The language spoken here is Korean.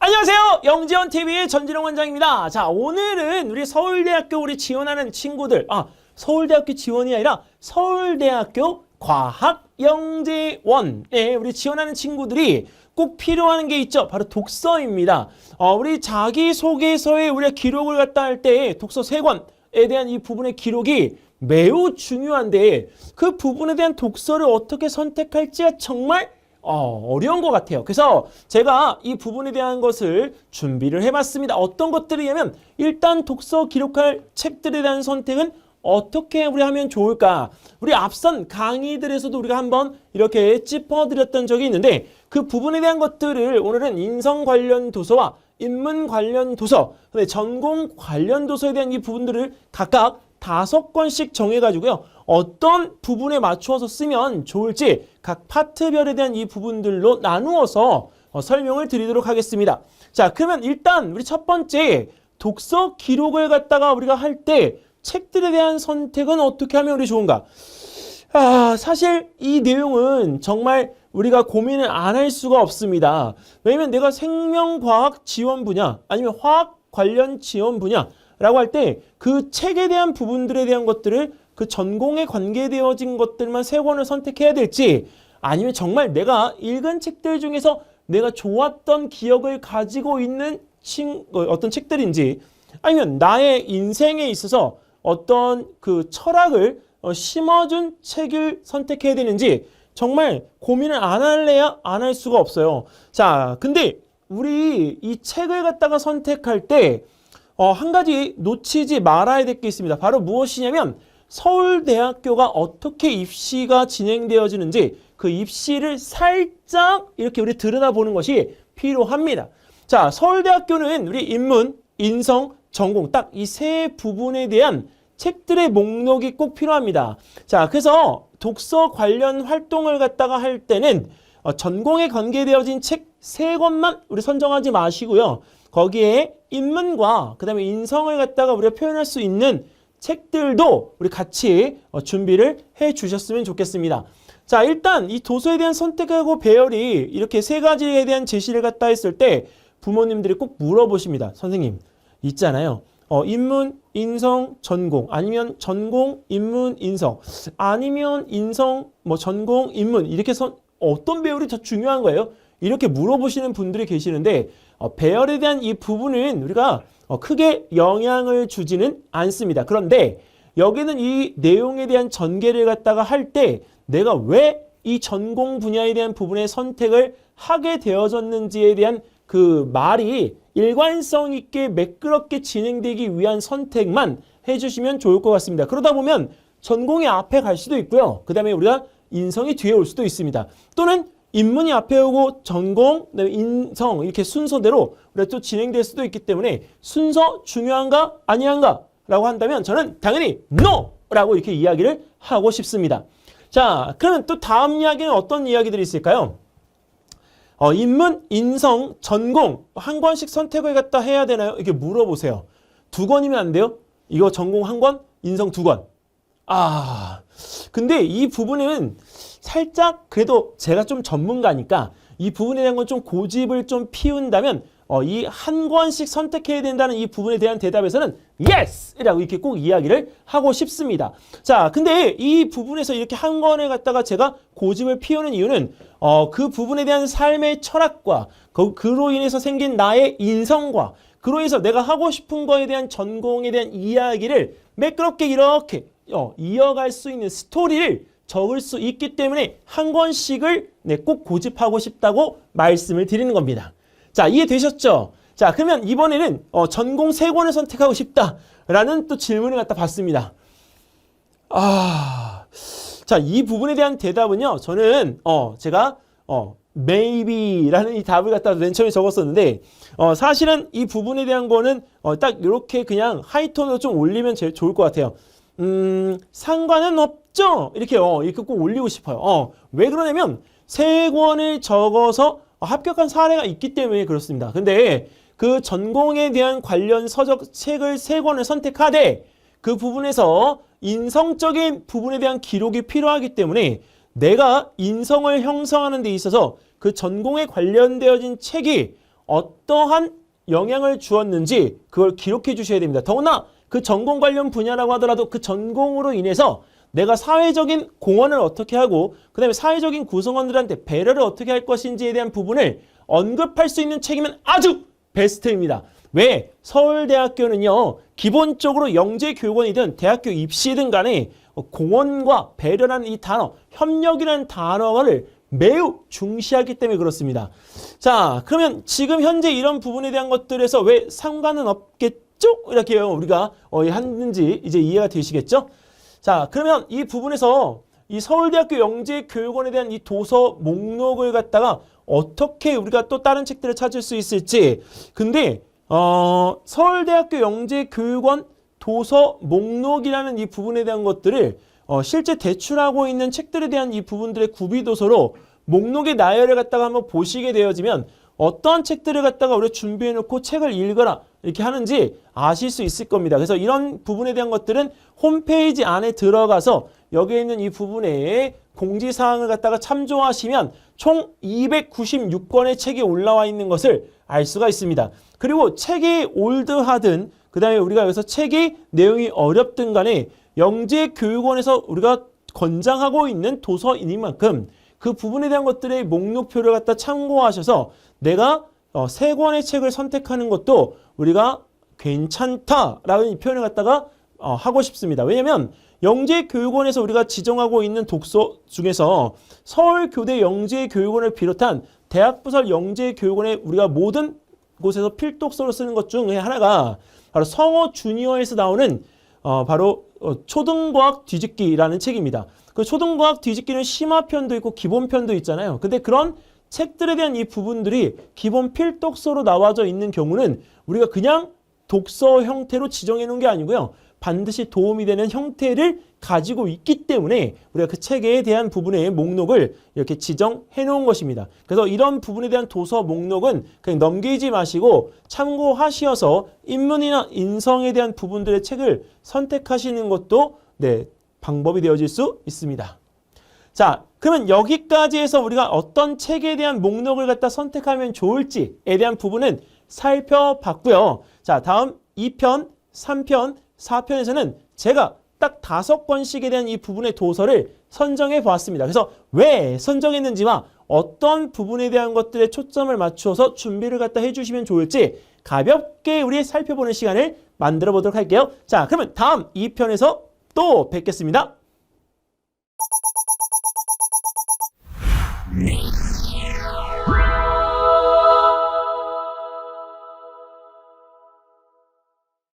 안녕하세요. 영지원TV의 전진홍 원장입니다. 자, 오늘은 우리 서울대학교 우리 지원하는 친구들, 서울대학교 지원이 아니라 서울대학교 과학영재원에 우리 지원하는 친구들이 꼭 필요한 게 있죠. 바로 독서입니다. 우리 자기소개서에 우리가 기록을 갖다 할 때 독서 3권에 대한 이 부분의 기록이 매우 중요한데 그 부분에 대한 독서를 어떻게 선택할지가 정말 어려운 것 같아요. 그래서 제가 이 부분에 대한 것을 준비를 해봤습니다. 어떤 것들이냐면 일단 독서 기록할 책들에 대한 선택은 어떻게 우리 하면 좋을까? 우리 앞선 강의들에서도 우리가 한번 이렇게 짚어드렸던 적이 있는데 그 부분에 대한 것들을 오늘은 인성 관련 도서와 인문 관련 도서, 전공 관련 도서에 대한 이 부분들을 각각 5권씩 정해가지고요. 어떤 부분에 맞추어서 쓰면 좋을지 각 파트별에 대한 이 부분들로 나누어서 설명을 드리도록 하겠습니다. 자, 그러면 일단 우리 첫 번째 독서 기록을 갖다가 우리가 할 때 책들에 대한 선택은 어떻게 하면 우리 좋은가? 사실 이 내용은 정말 우리가 고민을 안 할 수가 없습니다. 왜냐면 내가 생명과학 지원 분야 아니면 화학 관련 지원 분야 라고 할 때 그 책에 대한 부분들에 대한 것들을 그 전공에 관계되어진 것들만 3권을 선택해야 될지 아니면 정말 내가 읽은 책들 중에서 내가 좋았던 기억을 가지고 있는 어떤 책들인지 아니면 나의 인생에 있어서 어떤 그 철학을 심어준 책을 선택해야 되는지 정말 고민을 안 할래야 안 할 수가 없어요. 자, 근데 우리 이 책을 갖다가 선택할 때 한 가지 놓치지 말아야 될 게 있습니다. 바로 무엇이냐면 서울대학교가 어떻게 입시가 진행되어지는지 그 입시를 살짝 이렇게 우리 들여다보는 것이 필요합니다. 자, 서울대학교는 우리 인문, 인성, 전공 딱 이 3 부분에 대한 책들의 목록이 꼭 필요합니다. 자, 그래서 독서 관련 활동을 갖다가 할 때는 전공에 관계되어진 책 3권만 우리 선정하지 마시고요. 거기에 인문과 그 다음에 인성을 갖다가 우리가 표현할 수 있는 책들도 우리 같이 준비를 해 주셨으면 좋겠습니다. 자, 일단 이 도서에 대한 선택하고 배열이 이렇게 3가지에 대한 제시를 갖다 했을 때 부모님들이 꼭 물어보십니다. 선생님, 있잖아요. 인문, 인성, 전공 아니면 전공, 인문, 인성 아니면 인성, 전공, 인문 이렇게 어떤 배열이 더 중요한 거예요? 이렇게 물어보시는 분들이 계시는데 배열에 대한 이 부분은 우리가 크게 영향을 주지는 않습니다. 그런데 여기는 이 내용에 대한 전개를 갖다가 할 때 내가 왜 이 전공 분야에 대한 부분의 선택을 하게 되어졌는지에 대한 그 말이 일관성 있게 매끄럽게 진행되기 위한 선택만 해주시면 좋을 것 같습니다. 그러다 보면 전공이 앞에 갈 수도 있고요. 그 다음에 우리가 인성이 뒤에 올 수도 있습니다. 또는 인문이 앞에 오고 전공, 인성 이렇게 순서대로 우리가 또 진행될 수도 있기 때문에 순서 중요한가 아니한가 라고 한다면 저는 당연히 NO! 라고 이렇게 이야기를 하고 싶습니다. 자, 그러면 또 다음 이야기는 어떤 이야기들이 있을까요? 인문, 인성, 전공 한 권씩 선택을 갖다 해야 되나요? 이렇게 물어보세요. 2권이면 안 돼요? 이거 전공 1권, 인성 2권. 근데 이 부분은 살짝 그래도 제가 좀 전문가니까 이 부분에 대한 건 좀 고집을 좀 피운다면 이 1권씩 선택해야 된다는 이 부분에 대한 대답에서는 yes! 라고 이렇게 꼭 이야기를 하고 싶습니다. 자, 근데 이 부분에서 이렇게 1권을 갖다가 제가 고집을 피우는 이유는 그 부분에 대한 삶의 철학과 그로 인해서 생긴 나의 인성과 그로 인해서 내가 하고 싶은 거에 대한 전공에 대한 이야기를 매끄럽게 이렇게 이어갈 수 있는 스토리를 적을 수 있기 때문에 1권씩을 꼭 고집하고 싶다고 말씀을 드리는 겁니다. 자, 이해되셨죠? 자, 그러면 이번에는 전공 3권을 선택하고 싶다라는 또 질문을 갖다 봤습니다. 자, 이 부분에 대한 대답은요. 저는 제가 maybe라는 이 답을 갖다 맨 처음에 적었었는데 사실은 이 부분에 대한 거는 딱 이렇게 그냥 하이톤으로 좀 올리면 제일 좋을 것 같아요. 상관은 없죠? 이렇게 꼭 올리고 싶어요. 왜 그러냐면 3권을 적어서 합격한 사례가 있기 때문에 그렇습니다. 근데 그 전공에 대한 관련 서적 책을 3권을 선택하되 그 부분에서 인성적인 부분에 대한 기록이 필요하기 때문에 내가 인성을 형성하는 데 있어서 그 전공에 관련되어진 책이 어떠한 영향을 주었는지 그걸 기록해 주셔야 됩니다. 더구나 그 전공 관련 분야라고 하더라도 그 전공으로 인해서 내가 사회적인 공헌을 어떻게 하고 그 다음에 사회적인 구성원들한테 배려를 어떻게 할 것인지에 대한 부분을 언급할 수 있는 책이면 아주 베스트입니다. 왜? 서울대학교는요. 기본적으로 영재교육원이든 대학교 입시든 간에 공헌과 배려라는 이 단어, 협력이라는 단어를 매우 중시하기 때문에 그렇습니다. 자, 그러면 지금 현재 이런 부분에 대한 것들에서 왜 상관은 없겠죠? 이렇게 우리가 하는지 이제 이해가 되시겠죠? 자, 그러면 이 부분에서 이 서울대학교 영재교육원에 대한 이 도서 목록을 갖다가 어떻게 우리가 또 다른 책들을 찾을 수 있을지. 근데 서울대학교 영재교육원 도서 목록이라는 이 부분에 대한 것들을 실제 제출하고 있는 책들에 대한 이 부분들의 구비도서로 목록의 나열을 갖다가 한번 보시게 되어지면 어떠한 책들을 갖다가 우리가 준비해 놓고 책을 읽어라 이렇게 하는지 아실 수 있을 겁니다. 그래서 이런 부분에 대한 것들은 홈페이지 안에 들어가서 여기에 있는 이 부분에 공지사항을 갖다가 참조하시면 총 296권의 책이 올라와 있는 것을 알 수가 있습니다. 그리고 책이 올드하든 그 다음에 우리가 여기서 책이 내용이 어렵든 간에 영재교육원에서 우리가 권장하고 있는 도서이니만큼 그 부분에 대한 것들의 목록표를 갖다 참고하셔서 내가 세 권의 책을 선택하는 것도 우리가 괜찮다라는 표현을 갖다가 하고 싶습니다. 왜냐하면 영재교육원에서 우리가 지정하고 있는 독서 중에서 서울교대 영재교육원을 비롯한 대학부설 영재교육원의 우리가 모든 곳에서 필독서로 쓰는 것 중에 하나가 바로 성어 주니어에서 나오는 바로 초등과학 뒤집기라는 책입니다. 그 초등과학 뒤집기는 심화편도 있고 기본편도 있잖아요. 근데 그런 책들에 대한 이 부분들이 기본 필독서로 나와져 있는 경우는 우리가 그냥 독서 형태로 지정해 놓은 게 아니고요. 반드시 도움이 되는 형태를 가지고 있기 때문에 우리가 그 책에 대한 부분의 목록을 이렇게 지정해 놓은 것입니다. 그래서 이런 부분에 대한 도서 목록은 그냥 넘기지 마시고 참고하셔서 인문이나 인성에 대한 부분들의 책을 선택하시는 것도 방법이 되어질 수 있습니다. 자, 그러면 여기까지 해서 우리가 어떤 책에 대한 목록을 갖다 선택하면 좋을지에 대한 부분은 살펴봤고요. 자, 다음 2편, 3편, 4편에서는 제가 딱 5권씩에 대한 이 부분의 도서를 선정해 보았습니다. 그래서 왜 선정했는지와 어떤 부분에 대한 것들에 초점을 맞추어서 준비를 갖다 해주시면 좋을지 가볍게 우리 살펴보는 시간을 만들어 보도록 할게요. 자, 그러면 다음 2편에서 또 뵙겠습니다.